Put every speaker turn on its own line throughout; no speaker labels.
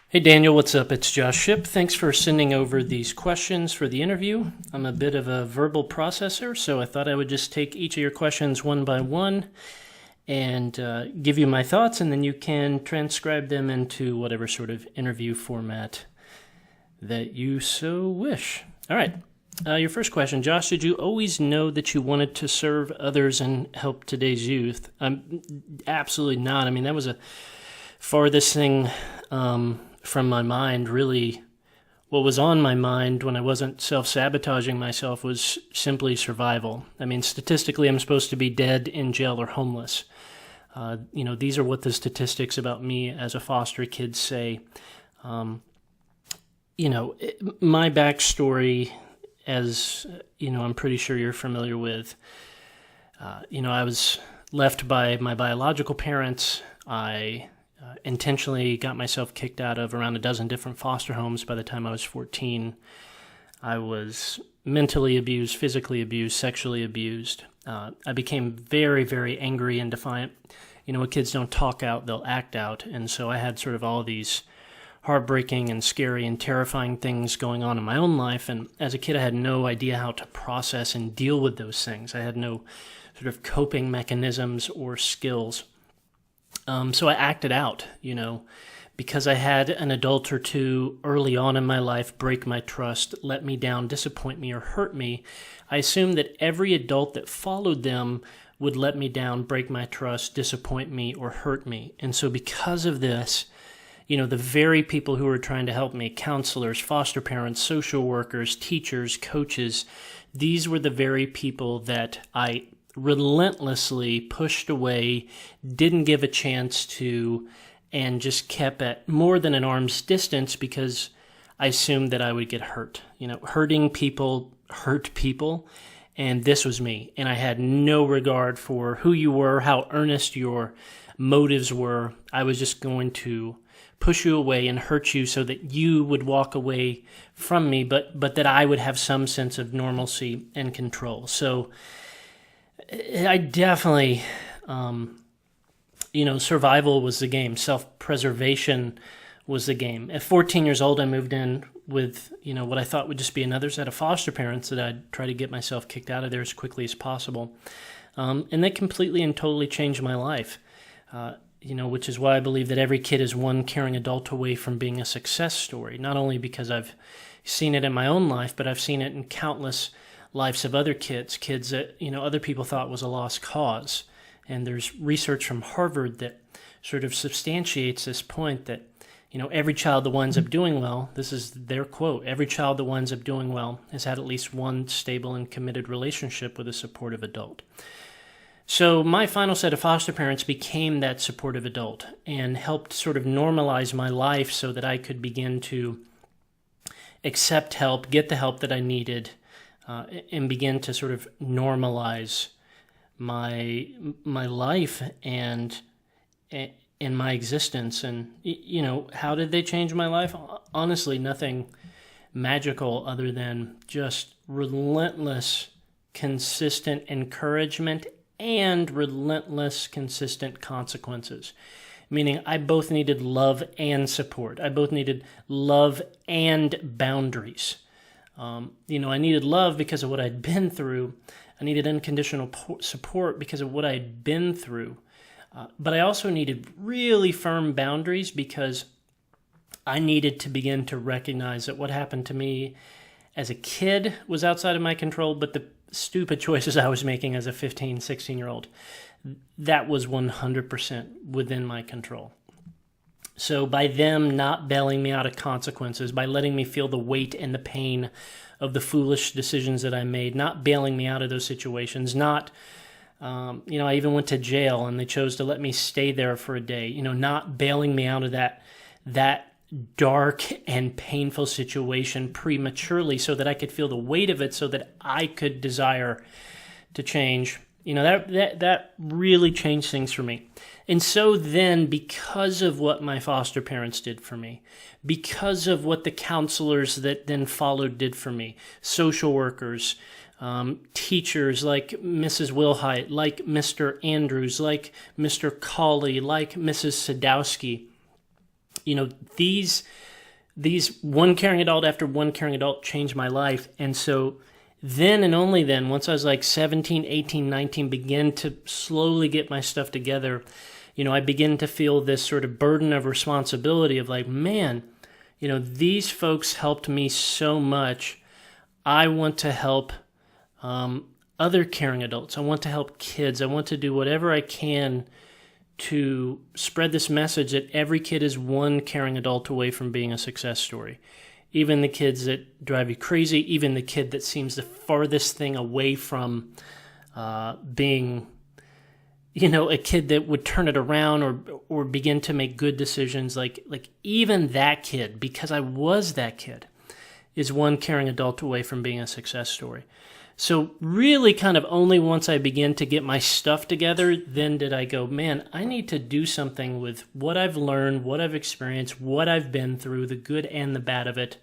Hey Daniel, what's up? It's Josh Shipp. Thanks for sending over these questions for the interview. I'm a bit of a verbal processor, so I thought I would just take each of your questions one by one and give you my thoughts, and then you can transcribe them into whatever sort of interview format that you so wish. All right. Your first question, Josh, did you always know that you wanted to serve others and help today's youth? Absolutely not. I mean, that was a farthest thing from my mind. Really, what was on my mind when I wasn't self-sabotaging myself was simply survival. I mean, statistically, I'm supposed to be dead, in jail, or homeless. These are what the statistics about me as a foster kid say. My backstory, as I'm pretty sure you're familiar with. I was left by my biological parents. I intentionally got myself kicked out of around a dozen different foster homes by the time I was 14. I was mentally abused, physically abused, sexually abused. I became very, very angry and defiant. When kids don't talk out, they'll act out. And so I had sort of all these heartbreaking and scary and terrifying things going on in my own life. And as a kid, I had no idea how to process and deal with those things. I had no sort of coping mechanisms or skills. So I acted out, because I had an adult or two early on in my life break my trust, let me down, disappoint me, or hurt me. I assumed that every adult that followed them would let me down, break my trust, disappoint me, or hurt me. And so because of this, the very people who were trying to help me, counselors, foster parents, social workers, teachers, coaches, these were the very people that I relentlessly pushed away, didn't give a chance to, and just kept at more than an arm's distance because I assumed that I would get hurt. Hurting people hurt people, and this was me. And I had no regard for who you were, how earnest your motives were. I was just going to push you away and hurt you so that you would walk away from me, but that I would have some sense of normalcy and control. So I definitely, survival was the game. Self-preservation was the game. At 14 years old, I moved in with, what I thought would just be another set of foster parents that I'd try to get myself kicked out of there as quickly as possible. And that completely and totally changed my life, which is why I believe that every kid is one caring adult away from being a success story, not only because I've seen it in my own life, but I've seen it in countless lives of other kids that, other people thought was a lost cause. And there's research from Harvard that sort of substantiates this point that, every child that winds up doing well, this is their quote, every child that winds up doing well has had at least one stable and committed relationship with a supportive adult. So my final set of foster parents became that supportive adult and helped sort of normalize my life so that I could begin to accept help, get the help that I needed, and begin to sort of normalize my life and my existence. And, how did they change my life? Honestly, nothing magical other than just relentless, consistent encouragement and relentless, consistent consequences. Meaning I both needed love and support. I both needed love and boundaries. I needed love because of what I'd been through. I needed unconditional support because of what I'd been through. But I also needed really firm boundaries because I needed to begin to recognize that what happened to me as a kid was outside of my control, but the stupid choices I was making as a 15, 16-year-old, that was 100% within my control. So by them not bailing me out of consequences, by letting me feel the weight and the pain of the foolish decisions that I made, not bailing me out of those situations, not, I even went to jail and they chose to let me stay there for a day, not bailing me out of that dark and painful situation prematurely so that I could feel the weight of it so that I could desire to change. That really changed things for me. And so then, because of what my foster parents did for me, because of what the counselors that then followed did for me, social workers, teachers like Mrs. Wilhite, like Mr. Andrews, like Mr. Cawley, like Mrs. Sadowski, These one caring adult after one caring adult changed my life. And so then and only then, once I was like 17, 18, 19, began to slowly get my stuff together, I began to feel this sort of burden of responsibility of like, man, these folks helped me so much. I want to help other caring adults. I want to help kids. I want to do whatever I can to spread this message that every kid is one caring adult away from being a success story. Even the kids that drive you crazy, even the kid that seems the farthest thing away from being, a kid that would turn it around or begin to make good decisions. Like even that kid, because I was that kid, is one caring adult away from being a success story. So really kind of only once I began to get my stuff together, then did I go, man, I need to do something with what I've learned, what I've experienced, what I've been through, the good and the bad of it,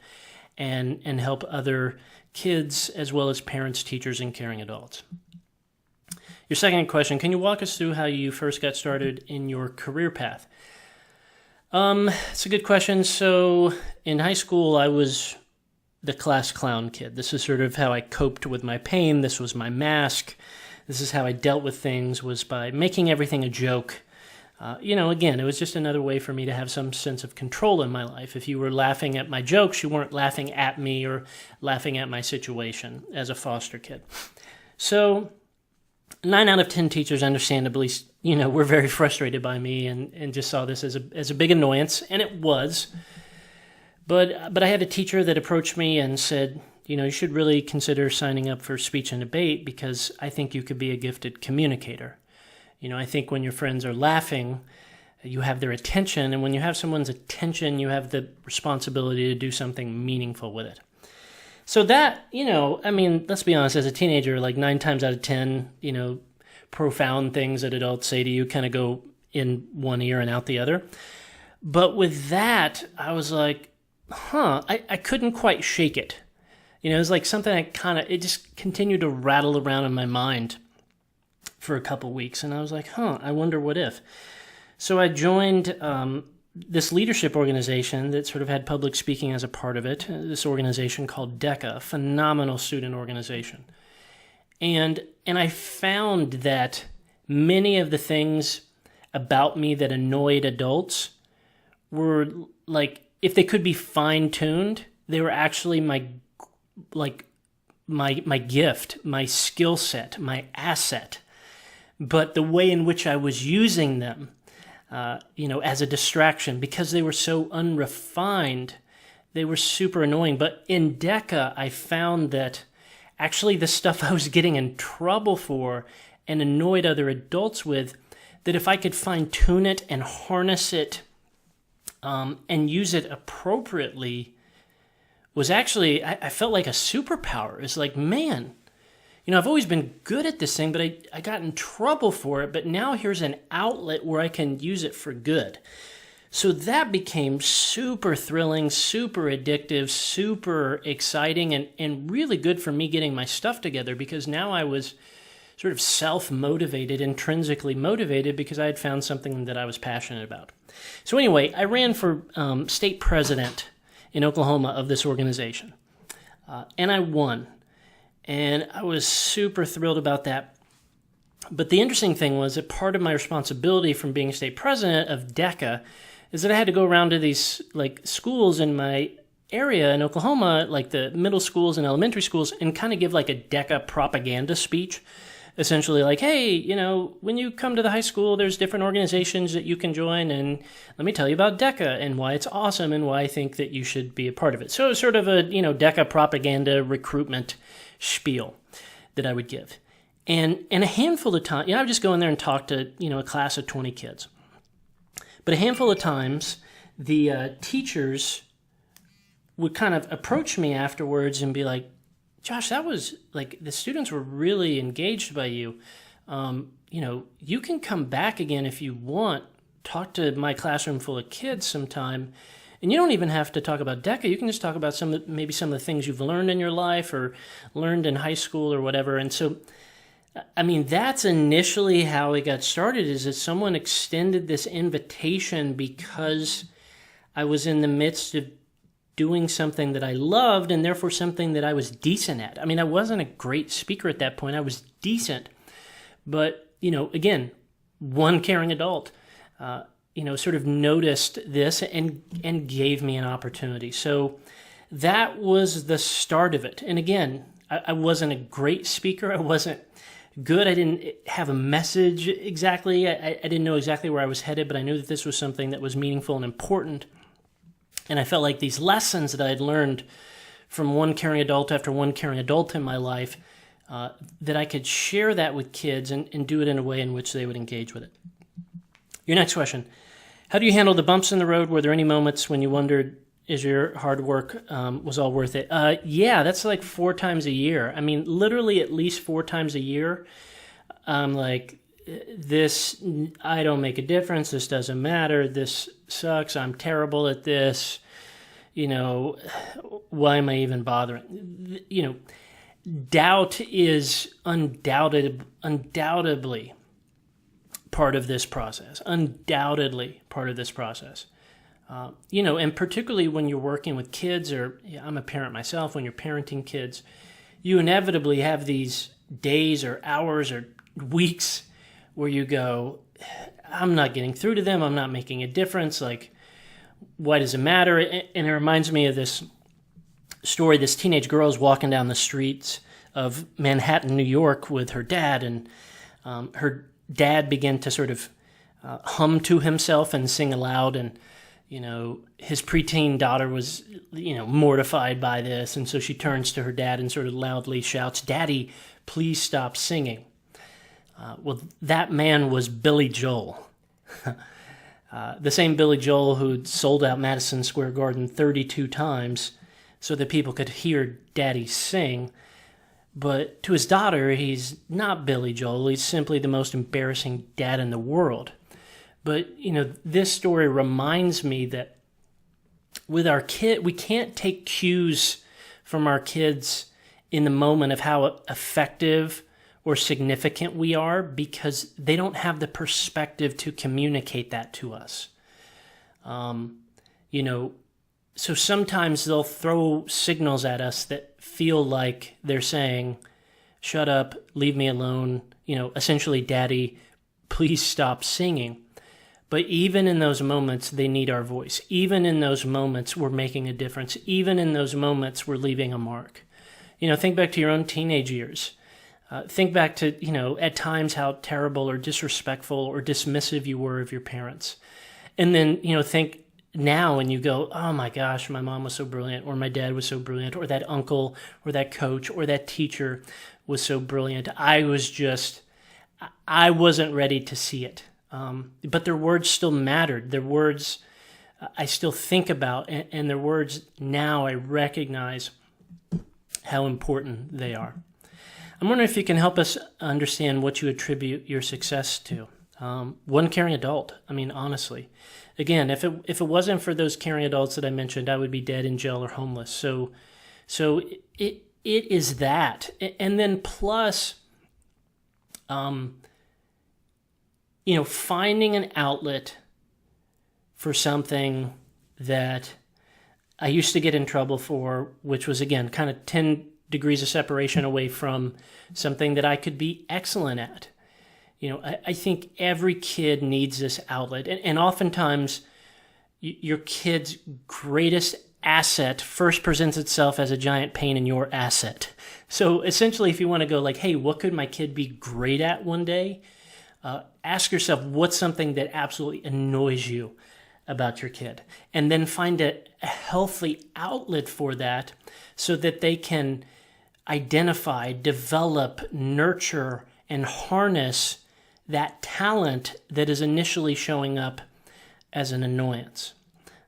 and help other kids as well as parents, teachers, and caring adults. Your second question, can you walk us through how you first got started in your career path? It's a good question. So in high school, I was the class clown kid. This is sort of how I coped with my pain. This was my mask. This is how I dealt with things, was by making everything a joke. Again, it was just another way for me to have some sense of control in my life. If you were laughing at my jokes, you weren't laughing at me or laughing at my situation as a foster kid. So 9 out of 10 teachers, understandably, were very frustrated by me and just saw this as a big annoyance, and it was. But I had a teacher that approached me and said, you should really consider signing up for speech and debate because I think you could be a gifted communicator. I think when your friends are laughing, you have their attention, and when you have someone's attention, you have the responsibility to do something meaningful with it. So that, let's be honest, as a teenager, like 9 times out of 10, profound things that adults say to you kind of go in one ear and out the other. But with that, I was like, I couldn't quite shake it. It was like something it just continued to rattle around in my mind for a couple weeks. And I was like, I wonder what if. So I joined this leadership organization that sort of had public speaking as a part of it, this organization called DECA, a phenomenal student organization. And I found that many of the things about me that annoyed adults were like, if they could be fine-tuned, they were actually my gift, my skill set, my asset. But the way in which I was using them, as a distraction, because they were so unrefined, they were super annoying. But in DECA, I found that actually the stuff I was getting in trouble for and annoyed other adults with, that if I could fine-tune it and harness it and use it appropriately, was actually, I felt like a superpower. It's like, man, I've always been good at this thing, but I got in trouble for it, but now here's an outlet where I can use it for good. So that became super thrilling, super addictive, super exciting, and really good for me getting my stuff together, because now I was sort of self-motivated, intrinsically motivated, because I had found something that I was passionate about. So anyway, I ran for state president in Oklahoma of this organization, and I won. And I was super thrilled about that. But the interesting thing was that part of my responsibility from being state president of DECA is that I had to go around to these schools in my area in Oklahoma, like the middle schools and elementary schools, and kind of give like a DECA propaganda speech. Essentially like, hey, when you come to the high school, there's different organizations that you can join, and let me tell you about DECA and why it's awesome and why I think that you should be a part of it. So it was sort of a, DECA propaganda recruitment spiel that I would give. And a handful of times, I would just go in there and talk to, a class of 20 kids. But a handful of times, the teachers would kind of approach me afterwards and be like, Josh, that was like, the students were really engaged by you. You can come back again if you want, talk to my classroom full of kids sometime. And you don't even have to talk about DECA. You can just talk about maybe some of the things you've learned in your life or learned in high school or whatever. And so, that's initially how it got started, is that someone extended this invitation because I was in the midst of doing something that I loved and therefore something that I was decent at. I mean, I wasn't a great speaker at that point. I was decent. But, again, one caring adult, sort of noticed this and gave me an opportunity. So that was the start of it. And again, I wasn't a great speaker. I wasn't good. I didn't have a message exactly. I didn't know exactly where I was headed, but I knew that this was something that was meaningful and important. And I felt like these lessons that I had learned from one caring adult after one caring adult in my life, that I could share that with kids and do it in a way in which they would engage with it. Your next question. How do you handle the bumps in the road? Were there any moments when you wondered, is your hard work was all worth it? Yeah, that's like 4 times a year. I mean, literally at least 4 times a year. I'm like, this, I don't make a difference. This doesn't matter. This sucks. I'm terrible at this. Why am I even bothering? Doubt is undoubtedly part of this process. Undoubtedly part of this process. And particularly when you're working with kids, or I'm a parent myself, when you're parenting kids, you inevitably have these days or hours or weeks where you go, I'm not getting through to them. I'm not making a difference. Like, why does it matter? And it reminds me of this story. This teenage girl is walking down the streets of Manhattan, New York with her dad, and her dad began to sort of hum to himself and sing aloud, and his preteen daughter was mortified by this, and so she turns to her dad and sort of loudly shouts, "Daddy, please stop singing." Well, that man was Billy Joel. The same Billy Joel who'd sold out Madison Square Garden 32 times so that people could hear Daddy sing. But to his daughter, he's not Billy Joel. He's simply the most embarrassing dad in the world. But, this story reminds me that with our kid, we can't take cues from our kids in the moment of how effective or significant we are, because they don't have the perspective to communicate that to us. So sometimes they'll throw signals at us that feel like they're saying, shut up, leave me alone, essentially, Daddy, please stop singing. But even in those moments, they need our voice. Even in those moments, we're making a difference. Even in those moments, we're leaving a mark. Think back to your own teenage years. Think back to, at times how terrible or disrespectful or dismissive you were of your parents. And then, think now and you go, oh my gosh, my mom was so brilliant, or my dad was so brilliant, or that uncle or that coach or that teacher was so brilliant. I wasn't ready to see it. But their words still mattered. Their words I still think about, and their words now I recognize how important they are. I'm wondering if you can help us understand what you attribute your success to. One caring adult. I mean, honestly. Again, if it wasn't for those caring adults that I mentioned, I would be dead in jail or homeless. So it is that. And then plus, finding an outlet for something that I used to get in trouble for, which was, again, kind of 10 degrees of separation away from something that I could be excellent at. I think every kid needs this outlet. And oftentimes, your kid's greatest asset first presents itself as a giant pain in your asset. So essentially, if you want to go like, hey, what could my kid be great at one day? Ask yourself, what's something that absolutely annoys you about your kid? And then find a healthy outlet for that so that they can identify, develop, nurture, and harness that talent that is initially showing up as an annoyance.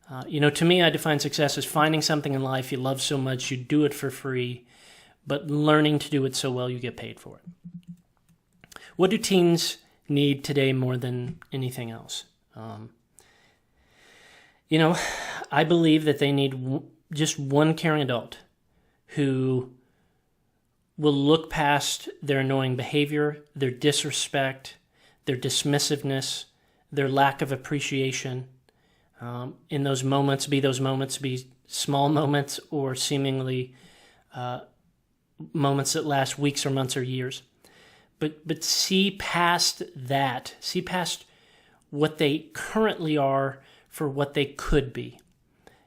To me, I define success as finding something in life you love so much, you do it for free, but learning to do it so well you get paid for it. What do teens need today more than anything else? I believe that they need just one caring adult who will look past their annoying behavior, their disrespect, their dismissiveness, their lack of appreciation, in those moments, be small moments or seemingly moments that last weeks or months or years. But see past that. See past what they currently are for what they could be.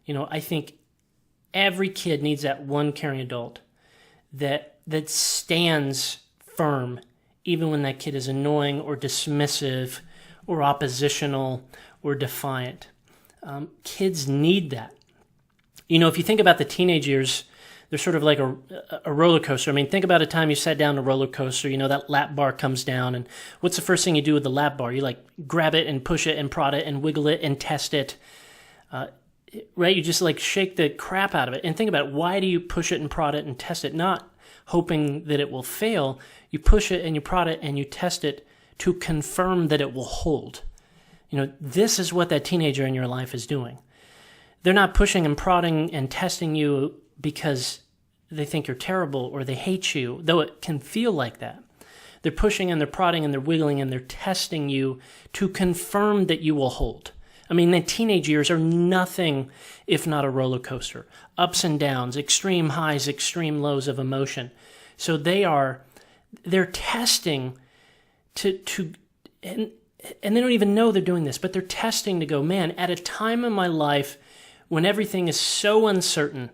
I think every kid needs that one caring adult that stands firm even when that kid is annoying or dismissive or oppositional or defiant. Kids need that. If you think about the teenage years, they're sort of like a roller coaster. Think about a time you sat down a roller coaster, that lap bar comes down, and what's the first thing you do with the lap bar? You grab it and push it and prod it and wiggle it and test it, right? You just shake the crap out of it. And think about it. Why do you push it and prod it and test it? Not hoping that it will fail. You push it and you prod it and you test it to confirm that it will hold. This is what that teenager in your life is doing. They're not pushing and prodding and testing you because they think you're terrible or they hate you, though it can feel like that. They're pushing and they're prodding and they're wiggling and they're testing you to confirm that you will hold. The teenage years are nothing if not a roller coaster. Ups and downs, extreme highs, extreme lows of emotion. So they're testing and they don't even know they're doing this, but they're testing to go, man, at a time in my life when everything is so uncertain,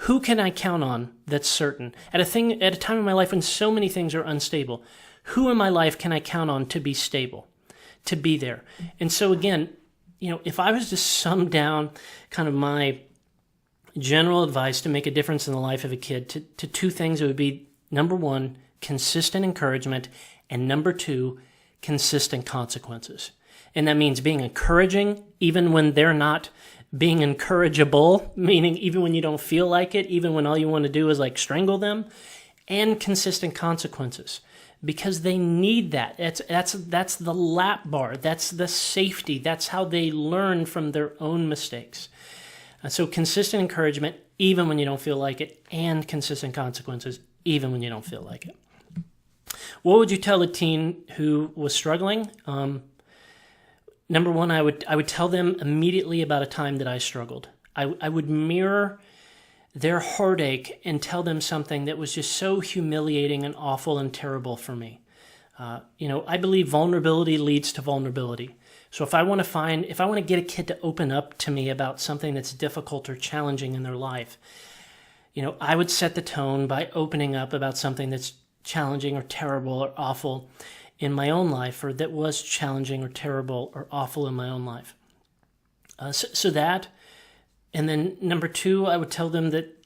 who can I count on that's certain? At a time in my life when so many things are unstable, who in my life can I count on to be stable, to be there? And so again, if I was to sum down kind of my general advice to make a difference in the life of a kid to two things, it would be, number one, consistent encouragement, and number two, consistent consequences. And that means being encouraging even when they're not being encourageable, meaning even when you don't feel like it, even when all you want to do is strangle them, and consistent consequences, because they need that. That's the lap bar. That's the safety. That's how they learn from their own mistakes. So consistent encouragement even when you don't feel like it, and consistent consequences even when you don't feel like it. What would you tell a teen who was struggling? Number one, I would tell them immediately about a time that I struggled. I would mirror their heartache and tell them something that was just so humiliating and awful and terrible for me. I believe vulnerability leads to vulnerability. So if I want to get a kid to open up to me about something that's difficult or challenging in their life, I would set the tone by opening up about something that's challenging or terrible or awful in my own life, or that was challenging or terrible or awful in my own life. So that, and then number two, I would tell them that,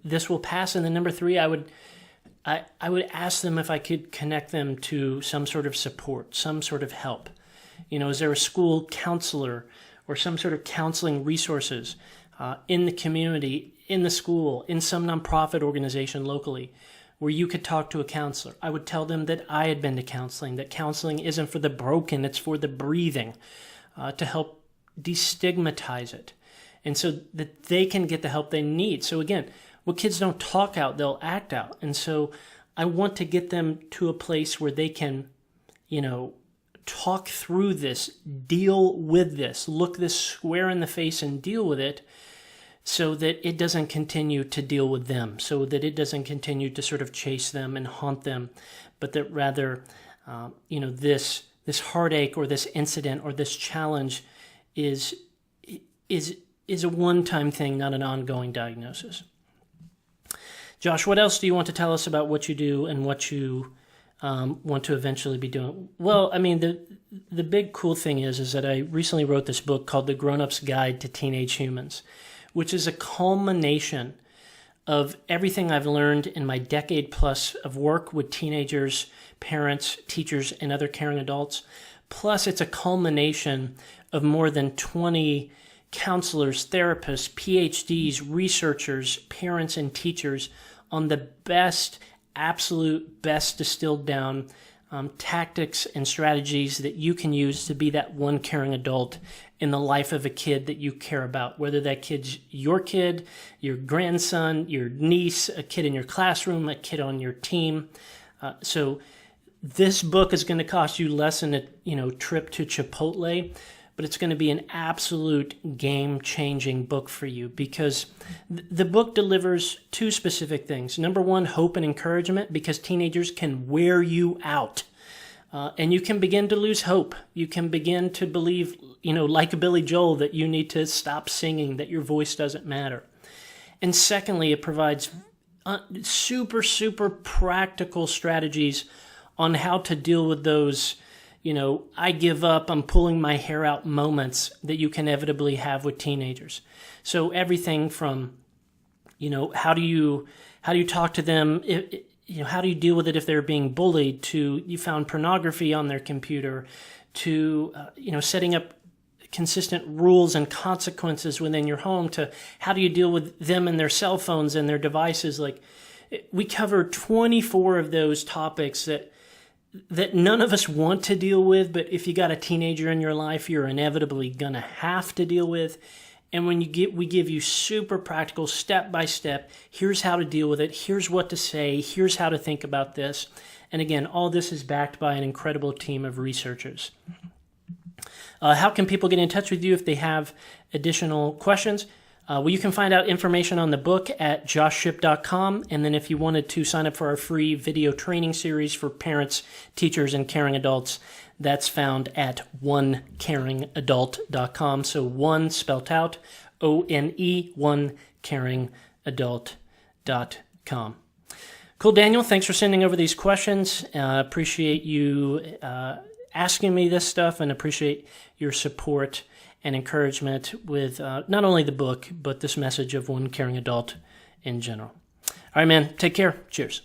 this will pass. And then number three, I would ask them if I could connect them to some sort of support, some sort of help. Is there a school counselor or some sort of counseling resources in the community, in the school, in some nonprofit organization locally, where you could talk to a counselor? I would tell them that I had been to counseling, that counseling isn't for the broken, it's for the breathing, to help destigmatize it, and so that they can get the help they need. So again, what kids don't talk out, they'll act out. And so I want to get them to a place where they can, talk through this, deal with this, look this square in the face and deal with it, so that it doesn't continue to deal with them, so that it doesn't continue to sort of chase them and haunt them, but that rather, this heartache or this incident or this challenge is a one-time thing, not an ongoing diagnosis. Josh, what else do you want to tell us about what you do and what you want to eventually be doing? Well, the big cool thing is that I recently wrote this book called The Grown-Up's Guide to Teenage Humans, which is a culmination of everything I've learned in my decade plus of work with teenagers, parents, teachers, and other caring adults. Plus, it's a culmination of more than 20 counselors, therapists, PhDs, researchers, parents, and teachers on the absolute best distilled down tactics and strategies that you can use to be that one caring adult in the life of a kid that you care about, whether that kid's your kid, your grandson, your niece, a kid in your classroom, a kid on your team. So this book is going to cost you less than a trip to Chipotle, but it's going to be an absolute game-changing book for you because the book delivers two specific things. Number one, hope and encouragement, because teenagers can wear you out. And you can begin to lose hope. You can begin to believe, like Billy Joel, that you need to stop singing, that your voice doesn't matter. And secondly, it provides super, super practical strategies on how to deal with those, I give up, I'm pulling my hair out moments that you can inevitably have with teenagers. So everything from, how do you talk to them, how do you deal with it if they're being bullied, to you found pornography on their computer, to, setting up consistent rules and consequences within your home, to how do you deal with them and their cell phones and their devices. Like, we cover 24 of those topics that none of us want to deal with, but if you got a teenager in your life, you're inevitably going to have to deal with. And we give you super practical, step-by-step, here's how to deal with it, here's what to say, here's how to think about this. And again, all this is backed by an incredible team of researchers. How can people get in touch with you if they have additional questions? Well, you can find out information on the book at joshshipp.com. And then if you wanted to sign up for our free video training series for parents, teachers, and caring adults, that's found at onecaringadult.com. So one spelt out, O-N-E, onecaringadult.com. Cool, Daniel. Thanks for sending over these questions. Appreciate you asking me this stuff, and appreciate your support and encouragement with not only the book, but this message of one caring adult in general. All right, man. Take care. Cheers.